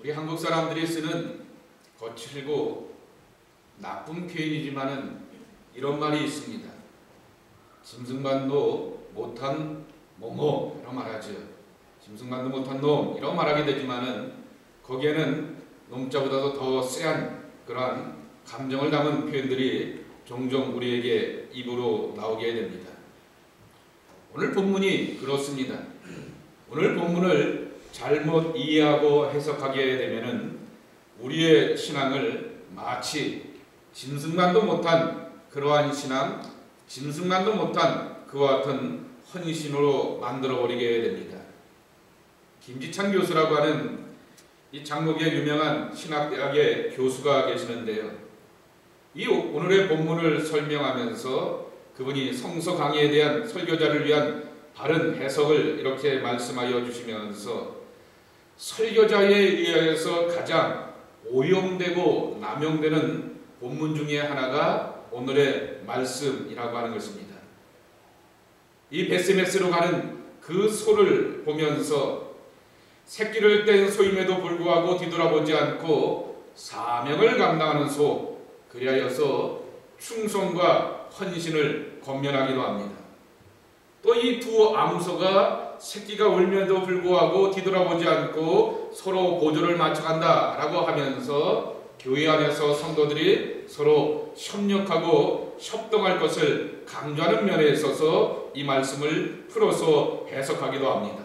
우리 한국 사람들이 쓰는 거칠고 나쁜 표현이지만은 이런 말이 있습니다. 짐승만도 못한 뭐뭐 이런 말하죠. 짐승만도 못한 놈 이런 말하게 되지만은 거기에는 놈자보다도 더 쎄한 그러한 감정을 담은 표현들이 종종 우리에게 입으로 나오게 됩니다. 오늘 본문이 그렇습니다. 오늘 본문을 잘못 이해하고 해석하게 되면은 우리의 신앙을 마치 짐승만도 못한 그러한 신앙, 짐승만도 못한 그와 같은 헌신으로 만들어버리게 됩니다. 김지찬 교수라고 하는 이 장로교의 유명한 신학대학의 교수가 계시는데요. 이 오늘의 본문을 설명하면서 그분이 성서 강의에 대한 설교자를 위한 바른 해석을 이렇게 말씀하여 주시면서 설교자에 의해서 가장 오용되고 남용되는 본문 중에 하나가 오늘의 말씀이라고 하는 것입니다. 이 베스메스로 가는 그 소를 보면서 새끼를 뗀 소임에도 불구하고 뒤돌아보지 않고 사명을 감당하는 소, 그리하여서 충성과 헌신을 권면하기도 합니다. 또 이 두 암소가 새끼가 울면도 불구하고 뒤돌아보지 않고 서로 보조를 맞춰간다 라고 하면서 교회 안에서 성도들이 서로 협력하고 협동할 것을 강조하는 면에 있어서 이 말씀을 풀어서 해석하기도 합니다.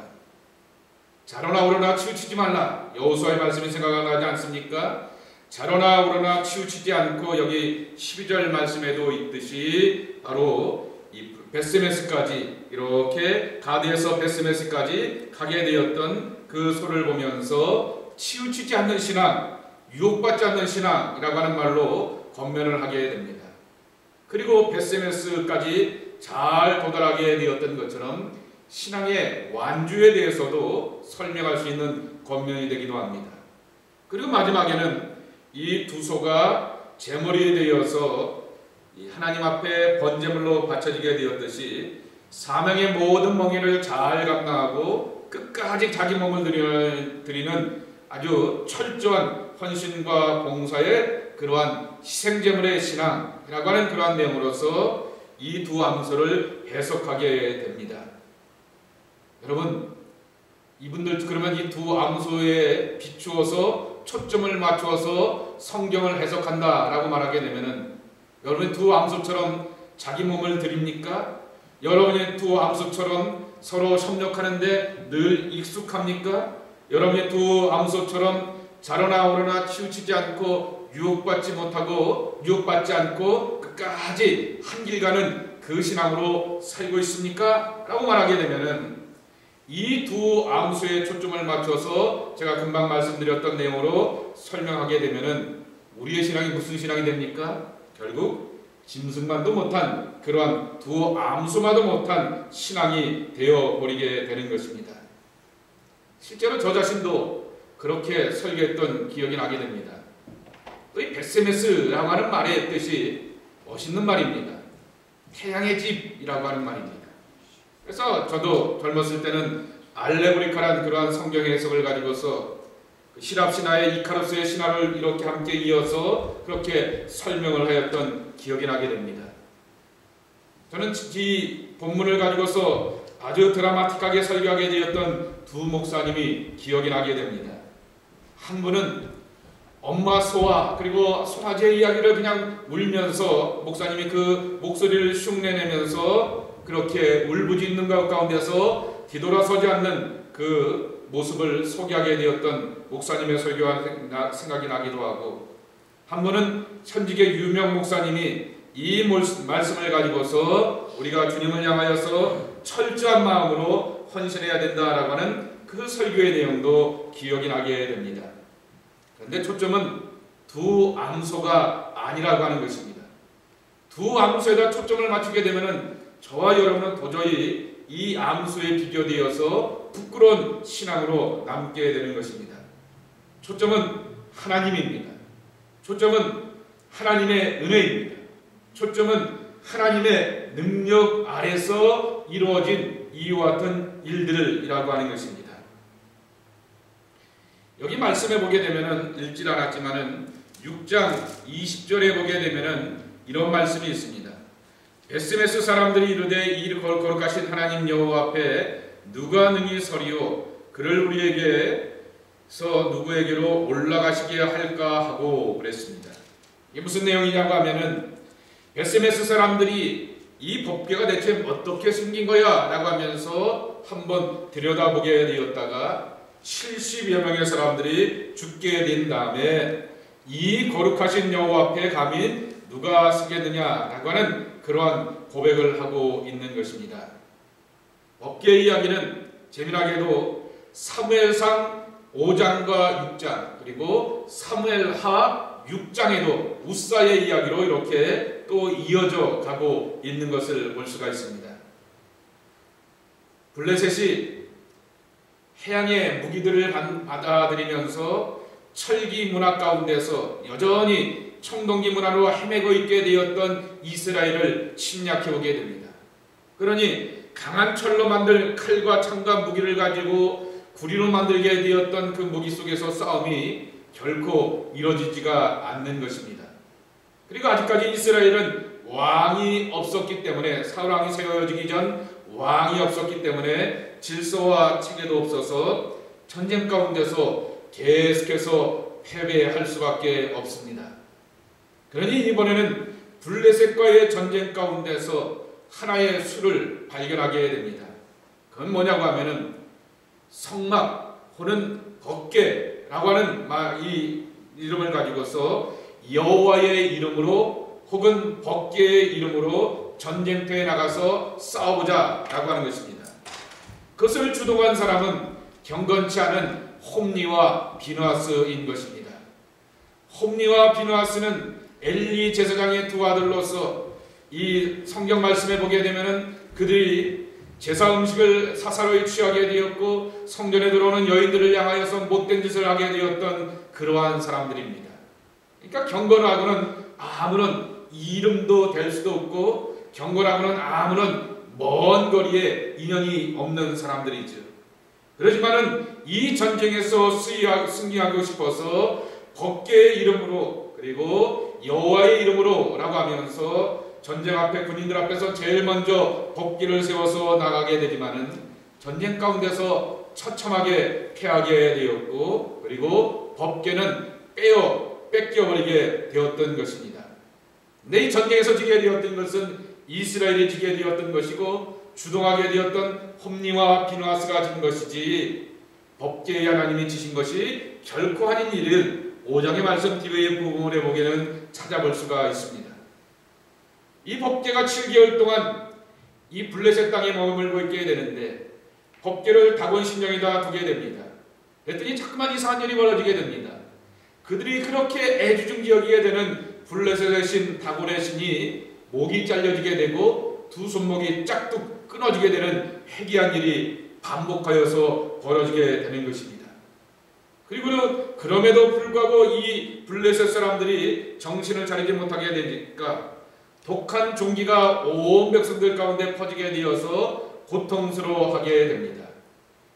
자로나 우러나 치우치지 말라. 여호수아의 말씀이 생각나지 않습니까? 자로나 우러나 치우치지 않고 여기 12절 말씀에도 있듯이 바로 이 베스메스까지 이렇게 가드에서 베스메스까지 가게 되었던 그 소를 보면서 치우치지 않는 신앙, 유혹받지 않는 신앙이라고 하는 말로 권면을 하게 됩니다. 그리고 베스메스까지 잘 도달하게 되었던 것처럼 신앙의 완주에 대해서도 설명할 수 있는 권면이 되기도 합니다. 그리고 마지막에는 이 두 소가 제물이 되어서 하나님 앞에 번제물로 바쳐지게 되었듯이 사명의 모든 멍에를 잘 감당하고 끝까지 자기 몸을 드리는 아주 철저한 헌신과 봉사의 그러한 희생제물의 신앙이라고 하는 그러한 내용으로서 이 두 암소를 해석하게 됩니다. 여러분, 이분들 그러면 이 두 암소에 비추어서 초점을 맞추어서 성경을 해석한다라고 말하게 되면은 여러분이 두 암소처럼 자기 몸을 드립니까? 여러분이 두 암소처럼 서로 협력하는데 늘 익숙합니까? 여러분이 두 암소처럼 자로나 오르나 치우치지 않고 유혹받지 않고 끝까지 한 길 가는 그 신앙으로 살고 있습니까? 라고 말하게 되면은 이 두 암소에 초점을 맞춰서 제가 금방 말씀드렸던 내용으로 설명하게 되면은 우리의 신앙이 무슨 신앙이 됩니까? 결국 짐승만도 못한 그러한 두 암소마도 못한 신앙이 되어버리게 되는 것입니다. 실제로 저 자신도 그렇게 설교했던 기억이 나게 됩니다. 또 이 베스메스라고 하는 말의 뜻이 멋있는 말입니다. 태양의 집이라고 하는 말입니다. 그래서 저도 젊었을 때는 알레고리카라는 그러한 성경 해석을 가지고서 시랍 신화의 이카루스의 신화를 이렇게 함께 이어서 그렇게 설명을 하였던 기억이 나게 됩니다. 저는 이 본문을 가지고서 아주 드라마틱하게 설교하게 되었던 두 목사님이 기억이 나게 됩니다. 한 분은 엄마 소와 그리고 송아지의 이야기를 그냥 울면서 목사님이 그 목소리를 흉내내면서 그렇게 울부짖는 가운데서 뒤돌아서지 않는 그 모습을 소개하게 되었던 목사님의 설교가 생각이 나기도 하고, 한 분은 천직의 유명 목사님이 이 말씀을 가지고서 우리가 주님을 향하여서 철저한 마음으로 헌신해야 된다라고 하는 그 설교의 내용도 기억이 나게 됩니다. 그런데 초점은 두 암소가 아니라고 하는 것입니다. 두 암소에다 초점을 맞추게 되면은 저와 여러분은 도저히 이 암소에 비교되어서 부끄러운 신앙으로 남게 되는 것입니다. 초점은 하나님입니다. 초점은 하나님의 은혜입니다. 초점은 하나님의 능력 아래서 이루어진 이와 같은 일들이라고 하는 것입니다. 여기 말씀해 보게 되면은 읽질 않았지만은 6장 20절에 보게 되면은 이런 말씀이 있습니다. 베스메스 사람들이 이르되 이 거룩하신 하나님 여호와 앞에 누가 능히 서리요 그를 우리에게서 누구에게로 올라가시게 할까 하고 그랬습니다. 이게 무슨 내용이냐고 하면은 베스메스 사람들이 이 법궤가 대체 어떻게 생긴 거야 라고 하면서 한번 들여다보게 되었다가 70여 명의 사람들이 죽게 된 다음에 이 거룩하신 여호와 앞에 감히 누가 서겠느냐라고 하는 그러한 고백을 하고 있는 것입니다. 법궤 이야기는 재미나게도 사무엘상 5장과 6장 그리고 사무엘하 6장에도 우사의 이야기로 이렇게 또 이어져 가고 있는 것을 볼 수가 있습니다. 블레셋이 해양의 무기들을 받아들이면서 철기 문화 가운데서 여전히 청동기 문화로 헤매고 있게 되었던 이스라엘을 침략해 오게 됩니다. 그러니 강한 철로 만들 칼과 창과 무기를 가지고 구리로 만들게 되었던 그 무기 속에서 싸움이 결코 이루어지지가 않는 것입니다. 그리고 아직까지 이스라엘은 왕이 없었기 때문에 사울 왕이 세워지기 전 왕이 없었기 때문에 질서와 체계도 없어서 전쟁 가운데서 계속해서 패배할 수밖에 없습니다. 그러니 이번에는 블레셋과의 전쟁 가운데서 하나의 수를 발견하게 됩니다. 그건 뭐냐고 하면은 성막 혹은 법궤라고 하는 이 이름을 가지고서 여호와의 이름으로 혹은 법궤의 이름으로 전쟁터에 나가서 싸우자라고 하는 것입니다. 그것을 주동한 사람은 경건치 않은 홈리와 비누아스인 것입니다. 홈리와 비누아스는 엘리 제사장의 두 아들로서 이 성경 말씀에 보게 되면은 그들이 제사 음식을 사사로이 취하게 되었고 성전에 들어오는 여인들을 향하여서 못된 짓을 하게 되었던 그러한 사람들입니다. 그러니까 경건하고는 아무런 이름도 될 수도 없고 경건하고는 아무런 먼 거리에 인연이 없는 사람들이죠. 그렇지만은 이 전쟁에서 승리하고 싶어서 법궤의 이름으로 그리고 여호와의 이름으로 라고 하면서 전쟁 앞에 군인들 앞에서 제일 먼저 법궤를 세워서 나가게 되지만은 전쟁 가운데서 처참하게 패하게 되었고 그리고 법궤는 뺏겨버리게 되었던 것입니다. 근데 이 전쟁에서 지게 되었던 것은 이스라엘이 지게 되었던 것이고 주동하게 되었던 홈리와 비누아스가 진 것이지 법궤의 하나님이 지신 것이 결코 아닌 일을 5장의 말씀 뒤의 부분에 보기에는 찾아볼 수가 있습니다. 이 법궤가 7개월 동안 이 블레셋 땅에 머물고 있게 되는데 법궤를 다곤 신령에다 두게 됩니다. 그랬더니 자꾸만 이상한 일이 벌어지게 됩니다. 그들이 그렇게 애주중지 여기게 되는 블레셋의 신 다곤의 신이 목이 잘려지게 되고 두 손목이 짝뚝 끊어지게 되는 회개한 일이 반복하여서 벌어지게 되는 것입니다. 그리고 그럼에도 불구하고 이 블레셋 사람들이 정신을 차리지 못하게 되니까 독한 종기가 온 백성들 가운데 퍼지게 되어서 고통스러워하게 됩니다.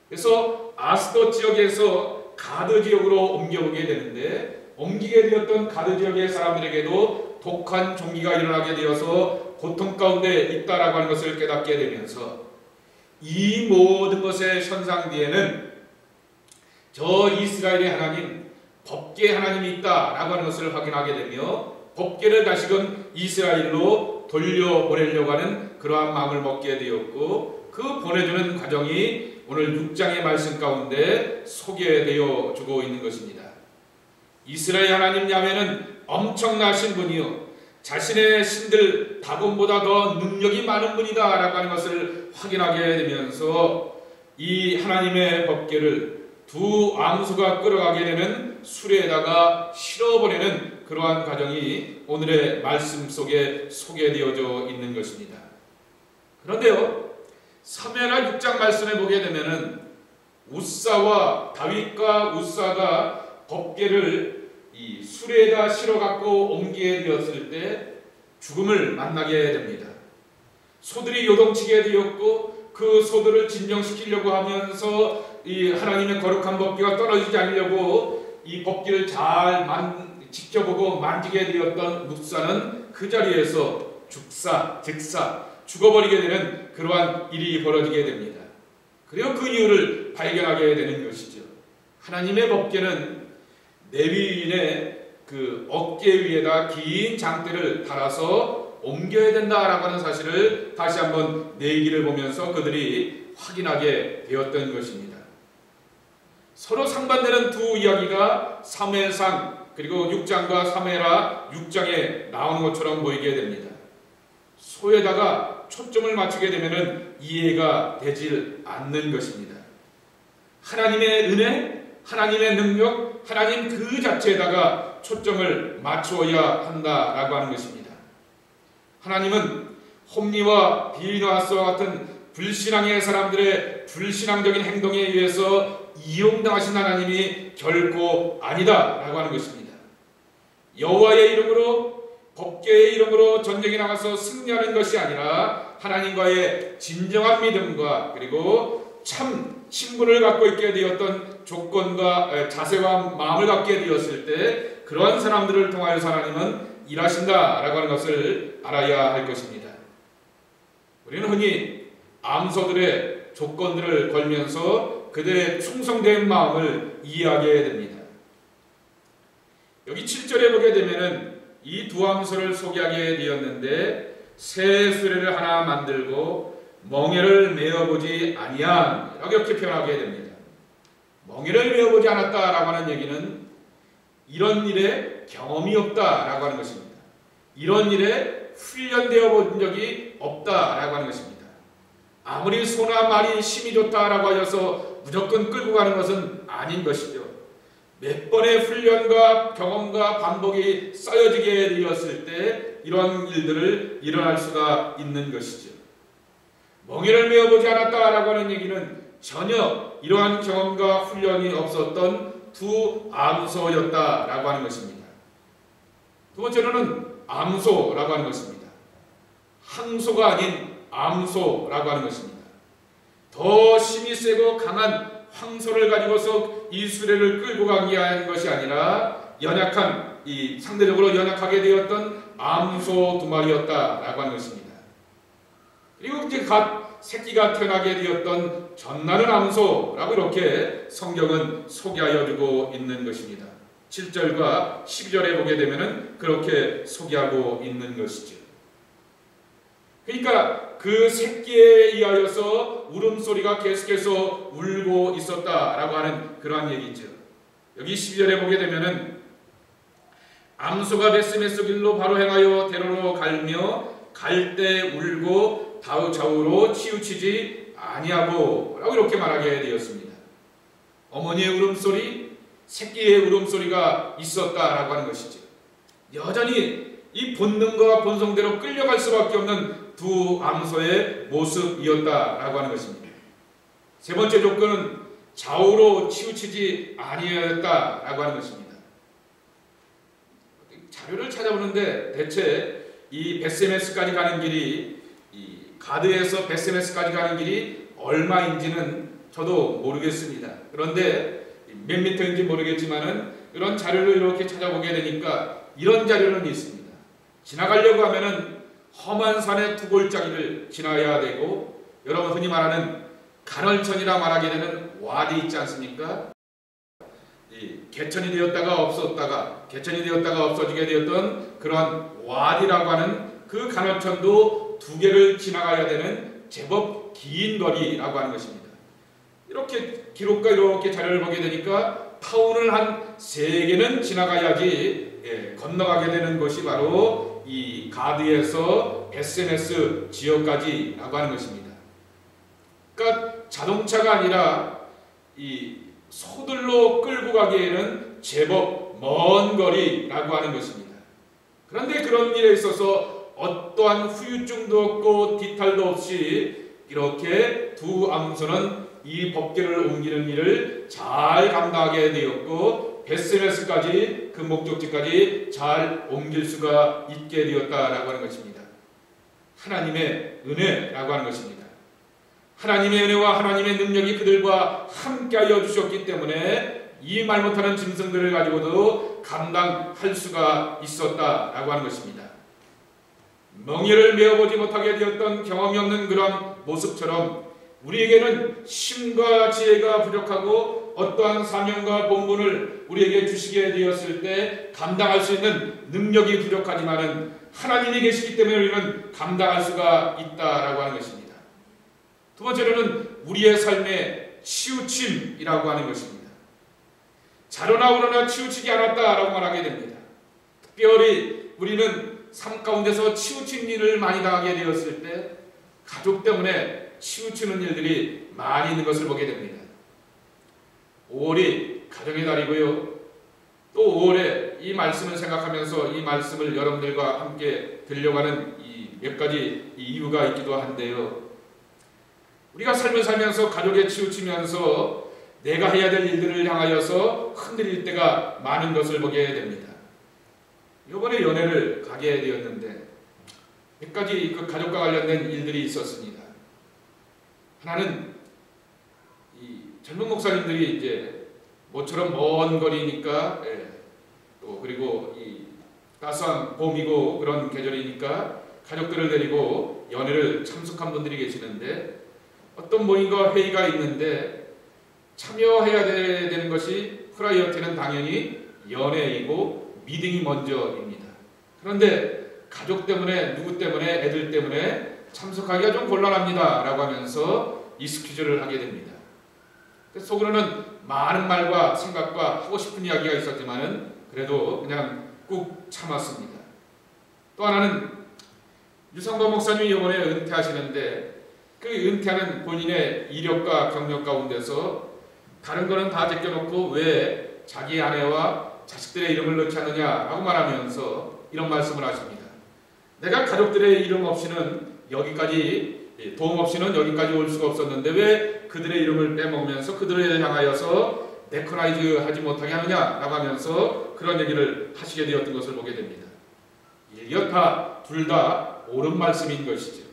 그래서 아스돗 지역에서 가드 지역으로 옮겨오게 되는데 옮기게 되었던 가드 지역의 사람들에게도 독한 종기가 일어나게 되어서 고통 가운데 있다라고 하는 것을 깨닫게 되면서 이 모든 것의 현상 뒤에는 저 이스라엘의 하나님, 법궤 하나님이 있다라고 하는 것을 확인하게 되며 법궤를 다시금 이스라엘로 돌려보내려고 하는 그러한 마음을 먹게 되었고 그 보내주는 과정이 오늘 6장의 말씀 가운데 소개되어 주고 있는 것입니다. 이스라엘 하나님 야훼는 엄청나신 분이요 자신의 신들 다곤보다 더 능력이 많은 분이다 라고 하는 것을 확인하게 되면서 이 하나님의 법궤를 두 암수가 끌어가게 되는 수레에다가 실어보내는 그러한 과정이 오늘의 말씀 속에 소개되어져 있는 것입니다. 그런데요 사무엘하 6장 말씀에 보게 되면은 우사와 다윗과 우사가 법궤를 이 수레에다 실어갖고 옮기게 되었을 때 죽음을 만나게 됩니다. 소들이 요동치게 되었고 그 소들을 진정시키려고 하면서 이 하나님의 거룩한 법궤가 떨어지지 않으려고 이 법궤를 잘 지켜보고 만지게 되었던 묵사는 그 자리에서 즉사 죽어버리게 되는 그러한 일이 벌어지게 됩니다. 그리고 그 이유를 발견하게 되는 것이죠. 하나님의 법궤는 레위인의 그 어깨 위에다 긴 장대를 달아서 옮겨야 된다라고 하는 사실을 다시 한번 내기를 보면서 그들이 확인하게 되었던 것입니다. 서로 상반되는 두 이야기가 사무엘상 그리고 6장과 사무엘하 6장에 나오는 것처럼 보이게 됩니다. 소에다가 초점을 맞추게 되면 이해가 되질 않는 것입니다. 하나님의 은혜, 하나님의 능력, 하나님 그 자체에다가 초점을 맞추어야 한다라고 하는 것입니다. 하나님은 홈리와 비느하스와 같은 불신앙의 사람들의 불신앙적인 행동에 의해서 이용당하신 하나님이 결코 아니다라고 하는 것입니다. 여호와의 이름으로 법궤의 이름으로 전쟁에 나가서 승리하는 것이 아니라 하나님과의 진정한 믿음과 그리고 참 친분을 갖고 있게 되었던 조건과 자세와 마음을 갖게 되었을 때 그러한 사람들을 통하여서 하나님은 일하신다라고 하는 것을 알아야 할 것입니다. 우리는 흔히 암소들의 조건들을 걸면서 그들의 충성된 마음을 이해하게 됩니다. 여기 7절에 보게 되면은 이 두 암소를 소개하게 되었는데 새 수레를 하나 만들고 멍에를 메어보지 아니한 이렇게 표현하게 됩니다. 멍에를 메어보지 않았다라고 하는 얘기는 이런 일에 경험이 없다라고 하는 것입니다. 이런 일에 훈련되어 본 적이 없다라고 하는 것입니다. 아무리 소나 말이 힘이 좋다라고 하여서 무조건 끌고 가는 것은 아닌 것이죠. 몇 번의 훈련과 경험과 반복이 쌓여지게 되었을 때 이런 일들을 일어날 수가 있는 것이죠. 멍에를 메어보지 않았다라고 하는 얘기는 전혀 이러한 경험과 훈련이 없었던 두 암소였다라고 하는 것입니다. 두 번째로는 암소라고 하는 것입니다. 항소가 아닌 암소라고 하는 것입니다. 더 힘이 세고 강한 황소를 가지고서 이 수레를 끌고 가기 위한 것이 아니라 연약한 상대적으로 연약하게 되었던 암소 두 마리였다라고 하는 것입니다. 그리고 이제 갓 새끼가 태어나게 되었던 젖나는 암소라고 이렇게 성경은 소개하여 주고 있는 것입니다. 7절과 12절에 보게 되면은 그렇게 소개하고 있는 것이죠. 그러니까 그 새끼에 의하여서 울음소리가 계속해서 울고 있었다라고 하는 그러한 얘기죠. 여기 12절에 보게 되면은 암소가 베스메스 길로 바로 행하여 대로로 갈며 갈 때 울고 좌우로 치우치지 아니하고 라고 이렇게 말하게 되었습니다. 어머니의 울음소리, 새끼의 울음소리가 있었다라고 하는 것이죠. 여전히 이 본능과 본성대로 끌려갈 수밖에 없는 두 암소의 모습이었다라고 하는 것입니다. 세 번째 조건은 좌우로 치우치지 아니하였다라고 하는 것입니다. 자료를 찾아보는데 대체 이 베스메스까지 가는 길이 이 가드에서 베스메스까지 가는 길이 얼마인지는 저도 모르겠습니다. 그런데 몇 미터인지 모르겠지만은 이런 자료를 이렇게 찾아보게 되니까 이런 자료는 있습니다. 지나가려고 하면은 험한 산의 두 골짜기를 지나야 되고 여러분 흔히 말하는 간헐천이라 말하게 되는 와디 있지 않습니까? 개천이 되었다가 없었다가 개천이 되었다가 없어지게 되었던 그러한 와디라고 하는 그 간헐천도 두 개를 지나가야 되는 제법 긴 거리라고 하는 것입니다. 이렇게 기록과 이렇게 자료를 보게 되니까 타운을 한 3개는 지나가야지 건너가게 되는 것이 바로 이 가드에서 베스메스 지역까지라고 하는 것입니다. 그러니까 자동차가 아니라 이 소들로 끌고 가기에는 제법 먼 거리라고 하는 것입니다. 그런데 그런 일에 있어서 어떠한 후유증도 없고 뒤탈도 없이 이렇게 두 암소는 이 법궤를 옮기는 일을 잘 감당하게 되었고 베스메스까지 그 목적지까지 잘 옮길 수가 있게 되었다라고 하는 것입니다. 하나님의 은혜라고 하는 것입니다. 하나님의 은혜와 하나님의 능력이 그들과 함께하여 주셨기 때문에 이 말 못하는 짐승들을 가지고도 감당할 수가 있었다라고 하는 것입니다. 멍에를 메어보지 못하게 되었던 경험이 없는 그런 모습처럼 우리에게는 힘과 지혜가 부족하고 어떠한 사명과 본분을 우리에게 주시게 되었을 때 감당할 수 있는 능력이 부족하지만은 하나님이 계시기 때문에 우리는 감당할 수가 있다라고 하는 것입니다. 두 번째로는 우리의 삶의 치우침이라고 하는 것입니다. 자로나 우러나 치우치지 않았다라고 말하게 됩니다. 특별히 우리는 삶 가운데서 치우친 일을 많이 당하게 되었을 때 가족 때문에 치우치는 일들이 많이 있는 것을 보게 됩니다. 5월이 가정의 달이고요. 또 5월에 이 말씀을 생각하면서 이 말씀을 여러분들과 함께 들려가는 이 몇 가지 이유가 있기도 한데요. 우리가 삶을 살면서 가족에 치우치면서 내가 해야 될 일들을 향하여서 흔들릴 때가 많은 것을 보게 됩니다. 이번에 연애를 가게 되었는데 몇 가지 그 가족과 관련된 일들이 있었습니다. 하나는 이 젊은 목사님들이 이제 모처럼 먼 거리니까 또 그리고 이 따스한 봄이고 그런 계절이니까 가족들을 데리고 연애를 참석한 분들이 계시는데 어떤 모임과 회의가 있는데 참여해야 되는 것이 프라이어티는 당연히 연애이고 미팅이 먼저입니다. 그런데 가족 때문에 누구 때문에 애들 때문에 참석하기가 좀 곤란합니다 라고 하면서 이 스케줄을 하게 됩니다. 속으로는 많은 말과 생각과 하고 싶은 이야기가 있었지만은 그래도 그냥 꾹 참았습니다. 또 하나는 유성범 목사님이 이번에 은퇴하시는데 그 은퇴하는 본인의 이력과 경력 가운데서 다른 거는 다 제껴놓고 왜 자기 아내와 자식들의 이름을 넣지 않느냐라고 말하면서 이런 말씀을 하십니다. 내가 가족들의 이름 없이는 여기까지 도움 없이는 여기까지 올 수가 없었는데 왜 그들의 이름을 빼먹으면서 그들을 향하여서 네코나이즈 하지 못하게 하느냐라고 하면서 그런 얘기를 하시게 되었던 것을 보게 됩니다. 일격파 둘 다 옳은 말씀인 것이죠.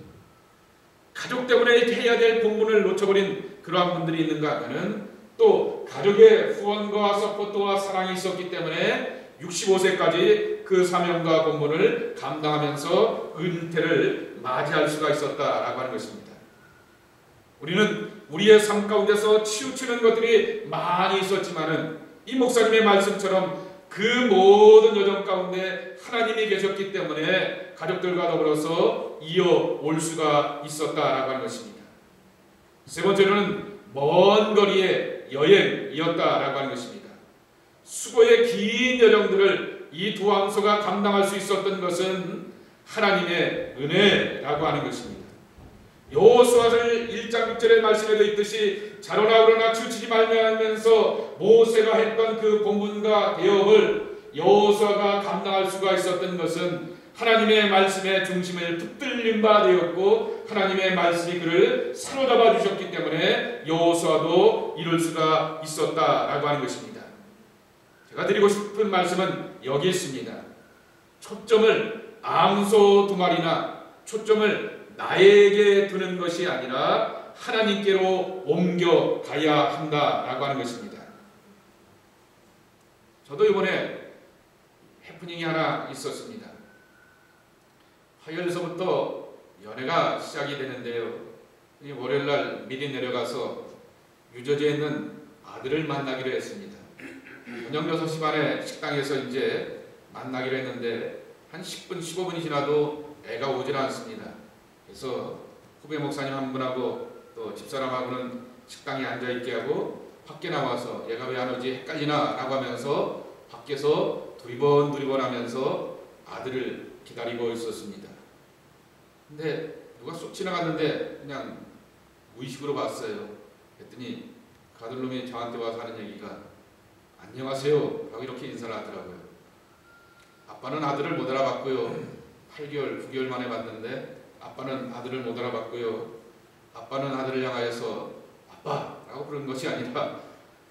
가족 때문에 해야 될 본분을 놓쳐버린 그러한 분들이 있는가 하면 또 가족의 후원과 서포트와 사랑이 있었기 때문에 65세까지 그 사명과 본분을 감당하면서 은퇴를 맞이할 수가 있었다라고 하는 것입니다. 우리는 우리의 삶 가운데서 치우치는 것들이 많이 있었지만은 이 목사님의 말씀처럼 그 모든 여정 가운데 하나님이 계셨기 때문에 가족들과 더불어서 이어올 수가 있었다라고 하는 것입니다. 세 번째로는 먼 거리의 여행이었다라고 하는 것입니다. 수고의 긴 여정들을 이 두 왕소가 감당할 수 있었던 것은 하나님의 은혜라고 하는 것입니다. 여호수아를 1장 6절의 말씀에도 있듯이 자로나 우러나 치우치지 말면서 모세가 했던 그 본분과 대업을 여호수아가 감당할 수가 있었던 것은 하나님의 말씀의 중심을 붙들린 바 되었고 하나님의 말씀이 그를 사로잡아 주셨기 때문에 여호수아도 이룰 수가 있었다라고 하는 것입니다. 제가 드리고 싶은 말씀은 여기 있습니다. 초점을 암소 두 마리나 초점을 나에게 두는 것이 아니라 하나님께로 옮겨가야 한다라고 하는 것입니다. 저도 이번에 해프닝이 하나 있었습니다. 화요일서부터 연애가 시작이 되는데요. 월요일날 미리 내려가서 유저지에 있는 아들을 만나기로 했습니다. 저녁 6시 반에 식당에서 이제 만나기로 했는데 한 10분, 15분이 지나도 애가 오질 않습니다. 그래서 후배 목사님 한 분하고 또 집사람하고는 식당에 앉아있게 하고 밖에 나와서 얘가 왜 안 오지 헷갈리나 라고 하면서 밖에서 두리번 하면서 아들을 기다리고 있었습니다. 근데 누가 쏙 지나갔는데 그냥 무의식으로 봤어요. 그랬더니 그 아들놈이 저한테 와서 하는 얘기가 안녕하세요 라고 이렇게 인사를 하더라고요. 아빠는 아들을 못 알아봤고요. 8개월, 9개월 만에 봤는데 아빠는 아들을 못 알아봤고요. 아빠는 아들을 향하여서 아빠라고 부르는 것이 아니라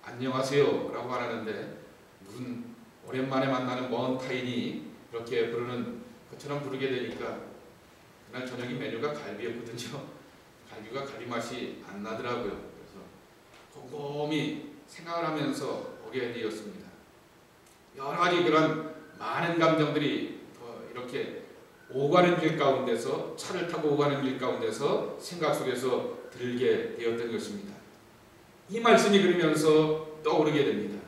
안녕하세요 라고 말하는데 무슨 오랜만에 만나는 먼 타인이 이렇게 부르는 것처럼 부르게 되니까 그날 저녁이 메뉴가 갈비였거든요. 갈비가 갈비 맛이 안 나더라고요. 그래서 곰곰이 생각을 하면서 보게 되었습니다. 여러 가지 그런 많은 감정들이 이렇게 오가는 길 가운데서, 차를 타고 오가는 길 가운데서 생각 속에서 들게 되었던 것입니다. 이 말씀이 그러면서 떠오르게 됩니다.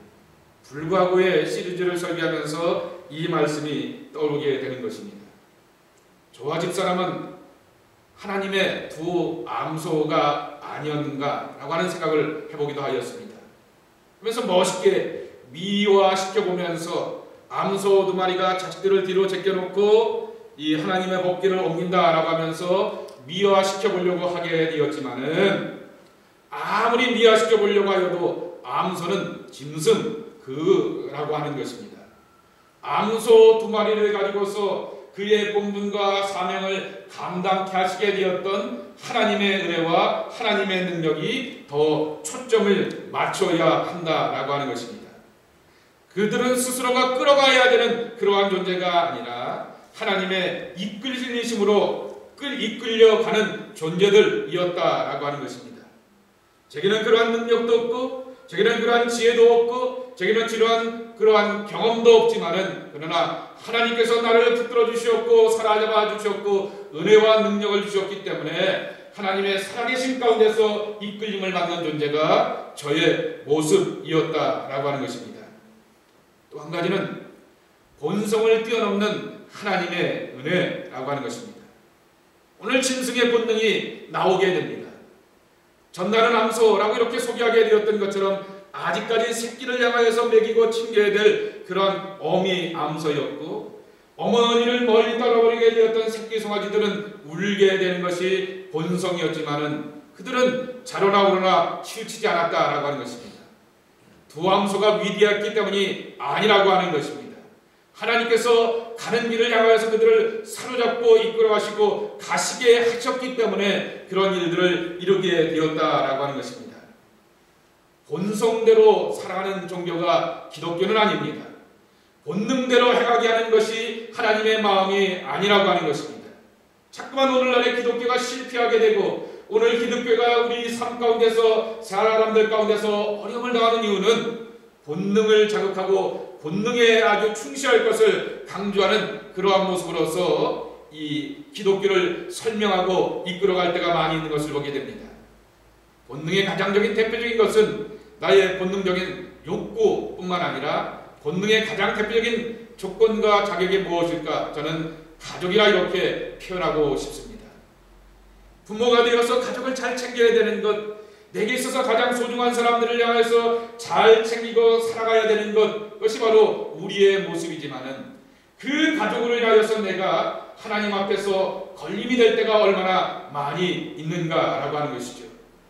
불과구의 시리즈를 설계하면서 이 말씀이 떠오르게 되는 것입니다. 저와 집사람은 하나님의 두 암소가 아니었는가라고 하는 생각을 해보기도 하였습니다. 그러면서 멋있게 미화시켜보면서 암소 두 마리가 자식들을 뒤로 제껴놓고 이 하나님의 법궤를 옮긴다라고 하면서 미화시켜보려고 하게 되었지만은, 아무리 미화시켜보려고 하여도 암소는 짐승 그라고 하는 것입니다. 암소 두 마리를 가지고서 그의 본분과 사명을 감당케 하시게 되었던 하나님의 은혜와 하나님의 능력이 더 초점을 맞춰야 한다라고 하는 것입니다. 그들은 스스로가 끌어가야 되는 그러한 존재가 아니라 하나님의 이끌리심으로 이끌려가는 존재들이었다라고 하는 것입니다. 제게는 그러한 능력도 없고, 제게는 그러한 지혜도 없고, 제게는 그러한 경험도 없지만은, 그러나 하나님께서 나를 붙들어 주셨고 사로잡아 주셨고 은혜와 능력을 주셨기 때문에 하나님의 살아계신 가운데서 이끌림을 받는 존재가 저의 모습이었다라고 하는 것입니다. 또 한 가지는 본성을 뛰어넘는 하나님의 은혜라고 하는 것입니다. 오늘 짐승의 본능이 나오게 됩니다. 전날은 암소라고 이렇게 소개하게 되었던 것처럼 아직까지 새끼를 향하여서 먹이고 챙겨야 될 그런 어미 암소였고, 어머니를 멀리 떠나버리게 되었던 새끼 송아지들은 울게 되는 것이 본성이었지만은 그들은 자로나 우러나 치우치지 않았다라고 하는 것입니다. 두 암소가 위대했기 때문이 아니라고 하는 것입니다. 하나님께서 가는 길을 향하여서 그들을 사로잡고 이끌어가시고 가시게 하셨기 때문에 그런 일들을 이루게 되었다라고 하는 것입니다. 본성대로 살아가는 종교가 기독교는 아닙니다. 본능대로 행하게 하는 것이 하나님의 마음이 아니라고 하는 것입니다. 자꾸만 오늘날의 기독교가 실패하게 되고, 오늘 기독교가 우리 삶 가운데서, 사람들 가운데서 어려움을 당하는 이유는 본능을 자극하고 본능에 아주 충실할 것을 강조하는 그러한 모습으로서 이 기독교를 설명하고 이끌어갈 때가 많이 있는 것을 보게 됩니다. 본능의 가장적인 대표적인 것은 나의 본능적인 욕구뿐만 아니라 본능의 가장 대표적인 조건과 자격이 무엇일까? 저는 가족이라 이렇게 표현하고 싶습니다. 부모가 되어서 가족을 잘 챙겨야 되는 것, 내게 있어서 가장 소중한 사람들을 향해서 잘 챙기고 살아가야 되는 것, 그것이 바로 우리의 모습이지만은 그 가족을 위하여서 내가 하나님 앞에서 걸림이 될 때가 얼마나 많이 있는가라고 하는 것이죠.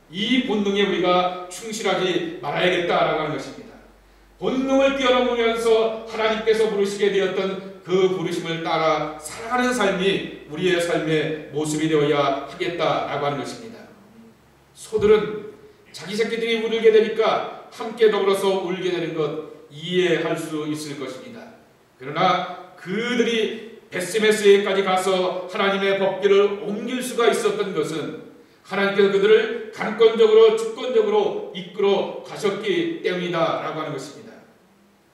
이 본능에 우리가 충실하지 말아야겠다라고 하는 것입니다. 본능을 뛰어넘으면서 하나님께서 부르시게 되었던 그 부르심을 따라 살아가는 삶이 우리의 삶의 모습이 되어야 하겠다라고 하는 것입니다. 소들은 자기 새끼들이 울게 되니까 함께 더불어서 울게 되는 것 이해할 수 있을 것입니다. 그러나 그들이 베스메스에까지 가서 하나님의 법궤를 옮길 수가 있었던 것은 하나님께서 그들을 강권적으로 주권적으로 이끌어 가셨기 때문이다라고 하는 것입니다.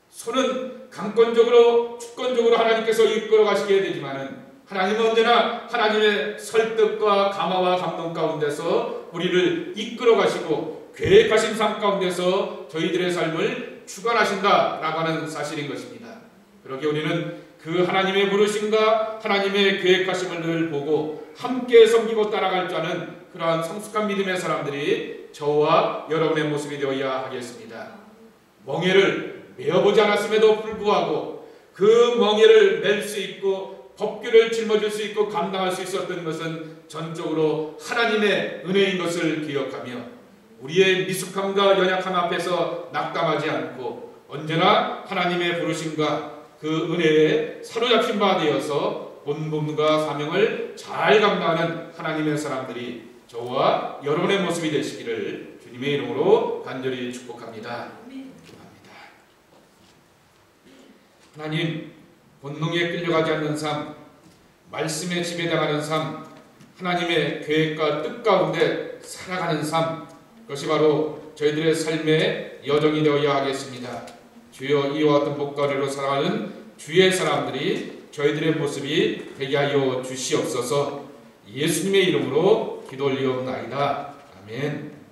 소는 강권적으로 주권적으로 하나님께서 이끌어 가시게 되지만은 하나님은 언제나 하나님의 설득과 감화와 감동 가운데서 우리를 이끌어 가시고 계획하신 삶 가운데서 저희들의 삶을 주관하신다라고 하는 사실인 것입니다. 그러기에 우리는 그 하나님의 부르심과 하나님의 계획하심을 늘 보고 함께 섬기고 따라갈 줄 아는 그러한 성숙한 믿음의 사람들이 저와 여러분의 모습이 되어야 하겠습니다. 멍에를 메어보지 않았음에도 불구하고 그 멍에를 멜 수 있고 법궤를 짊어질 수 있고 감당할 수 있었던 것은 전적으로 하나님의 은혜인 것을 기억하며 우리의 미숙함과 연약함 앞에서 낙담하지 않고 언제나 하나님의 부르심과 그 은혜에 사로잡힌 바 되어서 본분과 사명을 잘 감당하는 하나님의 사람들이 저와 여러분의 모습이 되시기를 주님의 이름으로 간절히 축복합니다. 축복합니다. 하나님, 본능에 끌려가지 않는 삶, 말씀에 지배당하는 삶, 하나님의 계획과 뜻 가운데 살아가는 삶, 그것이 바로 저희들의 삶의 여정이 되어야 하겠습니다. 주여 이와 같은 복과 은혜로 살아가는 주의 사람들이 저희들의 모습이 되게 하여 주시옵소서. 예수님의 이름으로 기도 올리옵나이다. 아멘.